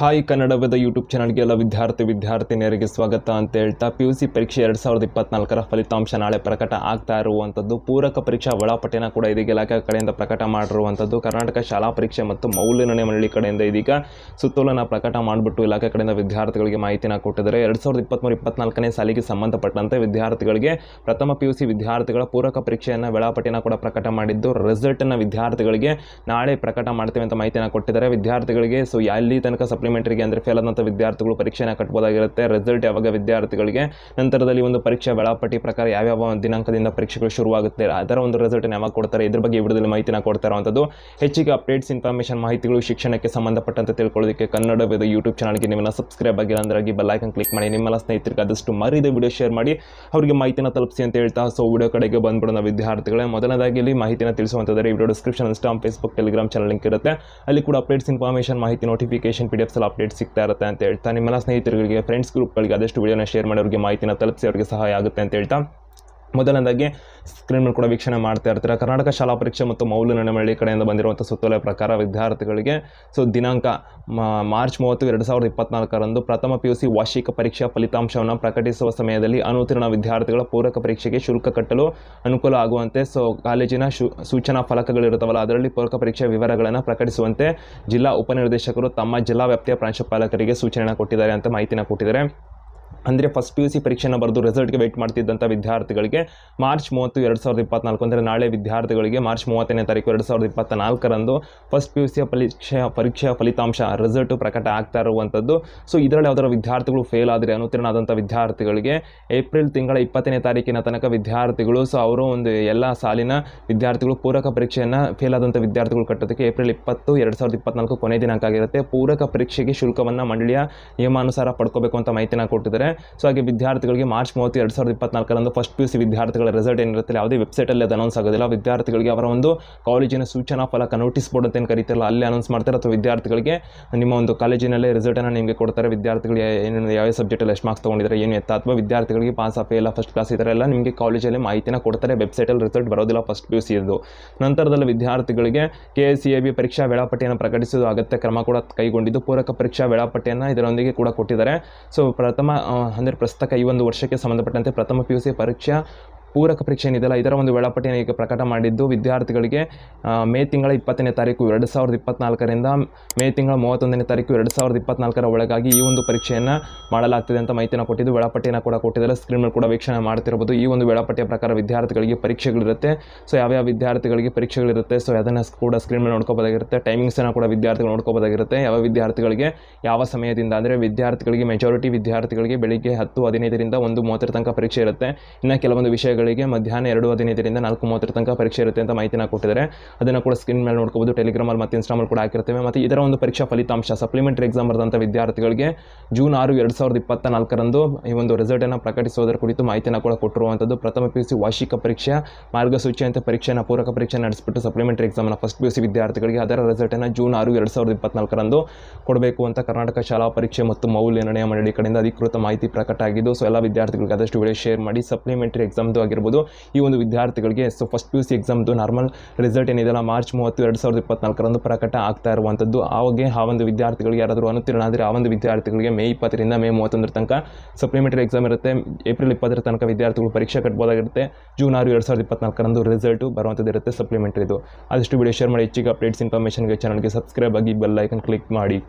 Hi ಕನ್ನಡದ YouTube ಚಾನಲ್ಗೆ ಎಲ್ಲ ವಿದ್ಯಾರ್ಥಿನಿಯರಿಗೆ ಸ್ವಾಗತ ಅಂತ ಹೇಳ್ತಾ PUC ಪರೀಕ್ಷೆ 2024ರ ಫಲಿತಾಂಶ ನಾಳೆ ಪ್ರಕಟ ಆಗ್ತಾ ಇರುವಂಥದ್ದು. ಪೂರಕ ಪರೀಕ್ಷಾ ವೇಳಾಪಟ್ಟಿಯನ್ನು ಕೂಡ ಇದೀಗ ಇಲಾಖೆ ಕಡೆಯಿಂದ ಪ್ರಕಟ ಮಾಡಿರುವಂಥದ್ದು. ಕರ್ನಾಟಕ ಶಾಲಾ ಪರೀಕ್ಷೆ ಮತ್ತು ಮೌಲ್ಯ ನಿರ್ಣಯ ಮಂಡಳಿ ಕಡೆಯಿಂದ ಇದೀಗ ಸುತ್ತೋಲನ ಪ್ರಕಟ ಮಾಡಿಬಿಟ್ಟು ಇಲಾಖೆ ಕಡೆಯಿಂದ ವಿದ್ಯಾರ್ಥಿಗಳಿಗೆ ಮಾಹಿತಿನ ಕೊಟ್ಟಿದ್ದಾರೆ. 2023-24ನೇ ಸಾಲಿಗೆ ಸಂಬಂಧಪಟ್ಟಂತೆ ವಿದ್ಯಾರ್ಥಿಗಳಿಗೆ ಪ್ರಥಮ PUC ವಿದ್ಯಾರ್ಥಿಗಳ ಪೂರಕ ಪರೀಕ್ಷೆಯನ್ನು ವೇಳಾಪಟ್ಟಿಯನ್ನು ಕೂಡ ಪ್ರಕಟ ಮಾಡಿದ್ದು, ರಿಸಲ್ಟನ್ನು ವಿದ್ಯಾರ್ಥಿಗಳಿಗೆ ನಾಳೆ ಪ್ರಕಟ ಮಾಡ್ತೇವೆ ಅಂತ ಮಾಹಿತಿಯನ್ನು ಕೊಟ್ಟಿದ್ದಾರೆ. ವಿದ್ಯಾರ್ಥಿಗಳಿಗೆ ಅಲ್ಲಿ ತನಕ ಸಪ್ಲಿಮೆಂಟರಿಗೆ ಅಂದರೆ ಫೇಲ್ ಆದಂಥ ವಿದ್ಯಾರ್ಥಿಗಳು ಪರೀಕ್ಷೆಯನ್ನು ಕಟ್ಬೋದಾಗಿರುತ್ತೆ. ರಿಸಲ್ಟ್ ಯಾವಾಗ ವಿದ್ಯಾರ್ಥಿಗಳಿಗೆ ನಂತರದಲ್ಲಿ ಒಂದು ಪರೀಕ್ಷಾ ವೇಳಾಪಟ್ಟಿ ಪ್ರಕಾರ ಯಾವ್ಯಾವ ದಿನಾಂಕದಿಂದ ಪರೀಕ್ಷೆಗಳು ಶುರುವಾಗುತ್ತೆ, ಅದರ ಒಂದು ರಿಸಲ್ಟನ್ನು ಯಾವಾಗ ಕೊಡ್ತಾರೆ, ಇದ್ರ ಬಗ್ಗೆ ವಿಡಿಯೋದಲ್ಲಿ ಮಾಹಿತಿನ ಕೊಡ್ತಾ ಇರುವಂಥದ್ದು. ಹೆಚ್ಚಿಗೆ ಅಪ್ಡೇಟ್ಸ್, ಇನ್ಫಾರ್ಮೇಷನ್, ಮಾಹಿತಿಗಳು ಶಿಕ್ಷಣಕ್ಕೆ ಸಂಬಂಧಪಟ್ಟಂತೆ ತಿಳ್ಕೊಳ್ಳೋದಕ್ಕೆ ಕನ್ನಡದ ಯೂಟ್ಯೂಬ್ ಚಾನಲ್ಗೆ ನಿಮ್ಮನ್ನು ಸಬ್ಸ್ಕ್ರೈಬ್ ಆಗಿಲ್ಲ ಅಂದ್ರೆ ಬೆಲ್ ಐಕಾನ್ ಕ್ಲಿಕ್ ಮಾಡಿ, ನಿಮ್ಮೆಲ್ಲ ಸ್ನೇಹಿತರಿಗೆ ಆದಷ್ಟು ಮರಿದ ವಿಡಿಯೋ ಶೇರ್ ಮಾಡಿ ಅವರಿಗೆ ಮಾಹಿತಿನ ತಲುಪಿಸಿ ಅಂತ ಹೇಳ್ತಾ ಸೊ ವಿಡಿಯೋ ಕಡೆಗೆ ಬಂದ್ಬಿಡೋಣ ವಿದ್ಯಾರ್ಥಿಗಳೇ. ಮೊದಲನೇದಾಗಿ ಇಲ್ಲಿ ಮಾಹಿತಿನ ತಿಳಿಸುವಂಥದ್ದು ಈ video description, Instagram, Facebook, Telegram channel link ಇರುತ್ತೆ. ಅಲ್ಲಿ ಕೂಡ ಅಪ್ಡೇಟ್ಸ್, ಇನ್ಫಾರ್ಮೇಷನ್, ಮಾಹಿತಿ, ನೋಟಿಫಿಕೇಶನ್, PDF ಅಪ್ಡೇಟ್ ಸಿಗ್ತಾ ಇರುತ್ತೆ ಅಂತ ಹೇಳ್ತಾ ನಿಮ್ಮೆಲ್ಲ ಸ್ನೇಹಿತರಿಗೆ, ಫ್ರೆಂಡ್ಸ್ ಗ್ರೂಪ್ಗಳಿಗೆ ಆದಷ್ಟು ವಿಡಿಯೋನ ಶೇರ್ ಮಾಡಿ ಅವರಿಗೆ ಮಾಹಿತಿನ ತಲುಪಿಸಿ ಅವರಿಗೆ ಸಹಾಯ ಆಗುತ್ತೆ ಅಂತ ಹೇಳ್ತಾ ಮೊದಲನೇದಾಗಿ ಸ್ಕ್ರೀನ್ ಮೇಲೆ ಕೂಡ ವೀಕ್ಷಣೆ ಮಾಡ್ತಾ ಇರ್ತೀರ. ಕರ್ನಾಟಕ ಶಾಲಾ ಪರೀಕ್ಷೆ ಮತ್ತು ಮೌಲ್ಯ ನಿರ್ಣಯ ಮಂಡಳಿ ಕಡೆಯಿಂದ ಬಂದಿರುವಂಥ ಸುತ್ತೋಲೆಯ ಪ್ರಕಾರ ವಿದ್ಯಾರ್ಥಿಗಳಿಗೆ ದಿನಾಂಕ ಮಾರ್ಚ್ 30, 2024ರಂದು ಪ್ರಥಮ PUC ವಾರ್ಷಿಕ ಪರೀಕ್ಷಾ ಫಲಿತಾಂಶವನ್ನು ಪ್ರಕಟಿಸುವ ಸಮಯದಲ್ಲಿ ಅನುತ್ತೀರ್ಣ ವಿದ್ಯಾರ್ಥಿಗಳ ಪೂರಕ ಪರೀಕ್ಷೆಗೆ ಶುಲ್ಕ ಕಟ್ಟಲು ಅನುಕೂಲ ಆಗುವಂತೆ ಕಾಲೇಜಿನ ಸೂಚನಾ ಫಲಕಗಳಿರುತ್ತವಲ್ಲ ಅದರಲ್ಲಿ ಪೂರಕ ಪರೀಕ್ಷೆ ವಿವರಗಳನ್ನು ಪ್ರಕಟಿಸುವಂತೆ ಜಿಲ್ಲಾ ಉಪನಿರ್ದೇಶಕರು ತಮ್ಮ ಜಿಲ್ಲಾ ವ್ಯಾಪ್ತಿಯ ಪ್ರಾಂಶುಪಾಲಕರಿಗೆ ಸೂಚನೆ ಕೊಟ್ಟಿದ್ದಾರೆ ಅಂತ ಮಾಹಿತಿನ ಕೊಟ್ಟಿದ್ದಾರೆ. ಅಂದರೆ ಫಸ್ಟ್ PUC ಪರೀಕ್ಷೆಯನ್ನು ಬರೆದು ರಿಸಲ್ಟ್ಗೆ ವೆಯ್ಟ್ ಮಾಡ್ತಿದ್ದಂಥ ವಿದ್ಯಾರ್ಥಿಗಳಿಗೆ ಮಾರ್ಚ್ 30, 2024 ಅಂದರೆ ನಾಳೆ ವಿದ್ಯಾರ್ಥಿಗಳಿಗೆ ಮಾರ್ಚ್ 30ನೇ ತಾರೀಕು 2024ರಂದು ಫಸ್ಟ್ PUC ಪರೀಕ್ಷೆಯ ಫಲಿತಾಂಶ ರಿಸಲ್ಟು ಪ್ರಕಟ ಆಗ್ತಾ ಇರುವಂಥದ್ದು. ಸೊ ಇದರಲ್ಲಿ ಯಾವ್ದಾದ್ರು ವಿದ್ಯಾರ್ಥಿಗಳು ಫೇಲ್ ಆದರೆ ಅನುತ್ತೀರ್ಣ ಆದಂಥ ವಿದ್ಯಾರ್ಥಿಗಳಿಗೆ ಏಪ್ರಿಲ್ ತಿಂಗಳ 20ನೇ ತಾರೀಕಿನ ತನಕ ವಿದ್ಯಾರ್ಥಿಗಳು ಅವರು ಒಂದು ಎಲ್ಲ ಸಾಲಿನ ವಿದ್ಯಾರ್ಥಿಗಳು ಪೂರಕ ಪರೀಕ್ಷೆಯನ್ನು ಫೇಲ್ ಆದಂಥ ವಿದ್ಯಾರ್ಥಿಗಳು ಕಟ್ಟೋದಕ್ಕೆ ಏಪ್ರಿಲ್ 20, 2024 ಕೊನೆ ದಿನಾಂಕ ಆಗಿರುತ್ತೆ. ಪೂರಕ ಪರೀಕ್ಷೆಗೆ ಶುಲ್ಕವನ್ನು ಮಂಡಳಿಯ ನಿಯಮಾನುಸಾರ ಪಡ್ಕೋಬೇಕು ಅಂತ ಮಾಹಿತಿನ ಕೊಟ್ಟಿದ್ದಾರೆ. ಸೊ ಹಾಗೆ ವಿದ್ಯಾರ್ಥಿಗಳಿಗೆ ಮಾರ್ಚ್ 30, 2024ರಂದು ಫಸ್ಟ್ PUC ವಿದ್ಯಾರ್ಥಿಗಳ ರಿಸಲ್ಟ್ ಏನಿರುತ್ತೆ ಯಾವುದೇ ವೆಬ್ಸೈಟಲ್ಲಿ ಅದು ಅನೌನ್ಸ್ ಆಗೋದಿಲ್ಲ. ವಿದ್ಯಾರ್ಥಿಗಳಿಗೆ ಅವರ ಒಂದು ಕಾಲೇಜಿನ ಸೂಚನಾ ಫಲಕ, ನೋಟಿಸ್ ಬೋರ್ಡ್ ಅಂತ ಏನು ಕರೀತಾರಲ್ಲ ಅಲ್ಲಿ ಅನೌನ್ಸ್ ಮಾಡ್ತಾರೆ, ಅಥವಾ ವಿದ್ಯಾರ್ಥಿಗಳಿಗೆ ನಿಮ್ಮ ಒಂದು ಕಾಲೇಜಿನಲ್ಲೇ ರಿಸಲ್ಟನ್ನು ನಿಮಗೆ ಕೊಡ್ತಾರೆ. ವಿದ್ಯಾರ್ಥಿಗಳಿಗೆ ಏನೇನು ಯಾವ ಸಬ್ಜೆಕ್ಟಲ್ಲಿ ಎಷ್ಟು ಮಾರ್ಕ್ಸ್ ತೊಗೊಂಡಿದ್ದಾರೆ ಏನು ಎತ್ತ, ಅಥವಾ ವಿದ್ಯಾರ್ಥಿಗಳಿಗೆ ಪಾಸ್ ಫೇಲ್ ಫಸ್ಟ್ ಕ್ಲಾಸ್ ಈ ಥರ ಎಲ್ಲ ನಿಮಗೆ ಕಾಲೇಜಲ್ಲಿ ಮಾಹಿತಿನ ಕೊಡ್ತಾರೆ. ವೆಬ್ಸೈಟಲ್ಲಿ ರಿಸಲ್ಟ್ ಬರೋದಿಲ್ಲ ಫಸ್ಟ್ PUC ಇದ್ದು. ನಂತರದಲ್ಲಿ ವಿದ್ಯಾರ್ಥಿಗಳಿಗೆ KSEAB ಪರೀಕ್ಷಾ ವೇಳಾಪಟ್ಟಿಯನ್ನು ಪ್ರಕಟಿಸುವ ಅಗತ್ಯ ಕ್ರಮ ಕೂಡ ಕೈಗೊಂಡಿದ್ದು, ಪೂರಕ ಪರೀಕ್ಷಾ ವೇಳಾಪಟ್ಟಿಯನ್ನು ಇದರೊಂದಿಗೆ ಕೂಡ ಕೊಟ್ಟಿದ್ದಾರೆ. ಸೊ ಅಂದರೆ ಪ್ರಸ್ತಕ ಈ ಒಂದು ವರ್ಷಕ್ಕೆ ಸಂಬಂಧಪಟ್ಟಂತೆ ಪ್ರಥಮ PUC ಪರೀಕ್ಷಾ ಪೂರಕ ಪರೀಕ್ಷೆ ಏನಿದೆಯಲ್ಲ ಇದರ ಒಂದು ವೇಳಾಪಟ್ಟಿಯನ್ನು ಈಗ ಪ್ರಕಟ ಮಾಡಿದ್ದು, ವಿದ್ಯಾರ್ಥಿಗಳಿಗೆ ಮೇ ತಿಂಗಳ 20ನೇ ತಾರೀಕು 2024ರಿಂದ ಮೇ ತಿಂಗಳ 31ನೇ ತಾರೀಕು 2024ರ ಒಳಗಾಗಿ ಈ ಒಂದು ಪರೀಕ್ಷೆಯನ್ನು ಮಾಡಲಾಗ್ತದೆ ಅಂತ ಮಾಹಿತಿನ ಕೊಟ್ಟಿದ್ದು, ವೇಳಾಪಟ್ಟಿಯನ್ನು ಕೂಡ ಕೊಟ್ಟಿದ್ದಾರೆ. ಸ್ಕ್ರೀನ್ ಮೇಲೆ ಕೂಡ ವೀಕ್ಷಣೆ ಮಾಡ್ತಿರ್ಬೋದು. ಈ ಒಂದು ವೇಳಾಪಟ್ಟಿಯ ಪ್ರಕಾರ ವಿದ್ಯಾರ್ಥಿಗಳಿಗೆ ಪರೀಕ್ಷೆಗಳಿರುತ್ತೆ. ಸೊ ಯಾವ್ಯಾವ ವಿದ್ಯಾರ್ಥಿಗಳಿಗೆ ಪರೀಕ್ಷೆಗಳಿರುತ್ತೆ, ಸೊ ಅದನ್ನು ಕೂಡ ಸ್ಕ್ರೀನ್ ಮೇಲೆ ನೋಡ್ಕೋಬೋದಾಗಿರುತ್ತೆ. ಟೈಮಿಂಗ್ಸನ್ನು ಕೂಡ ವಿದ್ಯಾರ್ಥಿಗಳು ನೋಡ್ಕೋಬೋದಾಗಿರುತ್ತೆ. ಯಾವ ವಿದ್ಯಾರ್ಥಿಗಳಿಗೆ ಯಾವ ಸಮಯದಿಂದ, ಅಂದರೆ ವಿದ್ಯಾರ್ಥಿಗಳಿಗೆ ಮೆಜಾರಿಟಿ ವಿದ್ಯಾರ್ಥಿಗಳಿಗೆ ಬೆಳಿಗ್ಗೆ 10:15ರಿಂದ 1:30 ತನಕ ಪರೀಕ್ಷೆ ಇರುತ್ತೆ. ಇನ್ನು ಕೆಲವೊಂದು ವಿಷಯಗಳಿಗೆ ಮಧ್ಯಾಹ್ನ 2:15ರಿಂದ 4:30 ತನಕ ಪರೀಕ್ಷೆ ಇರುತ್ತೆ ಅಂತ ಮಾಹಿತಿನ ಕೊಟ್ಟಿದ್ದಾರೆ. ಅದನ್ನು ಕೂಡ ಸ್ಕ್ರೀನ್ ಮೇಲೆ ನೋಡ್ಕೋಬಹುದು. ಟೆಲಿಗ್ರಾಮಲ್ಲಿ ಮತ್ತು ಇನ್ಸ್ಟಾಗ್ರಾಮಲ್ಲಿ ಕೂಡ ಹಾಕಿರ್ತೇವೆ. ಮತ್ತು ಇದರ ಒಂದು ಪರೀಕ್ಷಾ ಫಲಿತಾಂಶ ಸಪ್ಲಿಮೆಂಟರಿ ಎಕ್ಸಾಮ್ ಬರೆದಂಥ ವಿದ್ಯಾರ್ಥಿಗಳಿಗೆ ಜೂನ್ 6, 2024ರಂದು ಈ ಒಂದು ರಿಸಲ್ಟನ್ನು ಪ್ರಕಟಿಸುವುದರ ಕುರಿತು ಮಾಹಿತಿನ ಕೂಡ ಕೊಟ್ಟಿರುವಂಥದ್ದು. ಪ್ರಥಮ PUC ವಾರ್ಷಿಕ ಪರೀಕ್ಷೆಯ ಮಾರ್ಗಸೂಚಿಯಂತೆ ಪರೀಕ್ಷೆಯನ್ನು ಪೂರಕ ಪರೀಕ್ಷೆ ನಡೆಸಿಬಿಟ್ಟು ಸಪ್ಲಿಮೆಂಟರಿ ಎಕ್ಸಾಮ್ನ ಫಸ್ಟ್ PUC ವಿದ್ಯಾರ್ಥಿಗಳಿಗೆ ಅದರ ರಿಸಲ್ಟನ್ನು ಜೂನ್ 6, 2024ರಂದು ಕೊಡಬೇಕು ಅಂತ ಕರ್ನಾಟಕ ಶಾಲಾ ಪರೀಕ್ಷೆ ಮತ್ತು ಮೌಲ್ಯ ನಿರ್ಣಯ ಮಂಡಳಿ ಕಡೆಯಿಂದ ಅಧಿಕೃತ ಮಾಹಿತಿ ಪ್ರಕಟ ಆಗಿದ್ದು, ಸೊ ಎಲ್ಲ ವಿದ್ಯಾರ್ಥಿಗಳಿಗೆ ಆದಷ್ಟು ವಿಡಿಯೋ ಶೇರ್ ಮಾಡಿ. ಸಪ್ಲಿಮೆಂಟರಿ ಎಕ್ಸಾಮ್ದು ಆಗಿರ್ಬೋದು ಈ ಒಂದು ವಿದ್ಯಾರ್ಥಿಗಳಿಗೆ ಸೊ ಫಸ್ಟ್ PUC ಎಕ್ಸಾಮ್ದು ನಾರ್ಮಲ್ ರಿಸಲ್ಟ್ ಏನಿದೆಯಲ್ಲ ಮಾರ್ಚ್ 30, 2024ರಂದು ಪ್ರಕಟ ಆಗ್ತಾ ಇರುವಂಥದ್ದು. ಆವಾಗೆ ಆ ಒಂದು ವಿದ್ಯಾರ್ಥಿಗಳಿಗೆ ಯಾರಾದರೂ ಅನುತ್ತೀರ್ಣ ಆದರೆ ಆ ಒಂದು ವಿದ್ಯಾರ್ಥಿಗಳಿಗೆ ಮೇ 20ರಿಂದ ಮೇ 31 ತನಕ ಸಪ್ಲಿಮೆಂಟರಿ ಎಕ್ಸಾಮ್ ಇರುತ್ತೆ. ಏಪ್ರಿಲ್ 20 ತನಕ ವಿದ್ಯಾರ್ಥಿಗಳು ಪರೀಕ್ಷೆ ಕಟ್ಬೋದಾಗಿರುತ್ತೆ. ಜೂನ್ 6, 2024ರಂದು ರಿಸಲ್ಟು ಬರುವಂಥದ್ದು ಇರುತ್ತೆ ಸಪ್ಲಿಮೆಂಟರಿದು. ಆದಷ್ಟು ವಿಡಿಯೋ ಶೇರ್ ಮಾಡಿ. ಹೆಚ್ಚಿಗೆ ಅಪ್ಡೇಟ್ಸ್, ಇನ್ಫಾರ್ಮೇಷನ್ಗೆ ಚಾನಲ್ಗೆ ಸಬ್ಸ್ಕ್ರೈಬ್ ಆಗಿ ಬೆಲ್ ಐಕನ್ ಕ್ಲಿಕ್ ಮಾಡಿ.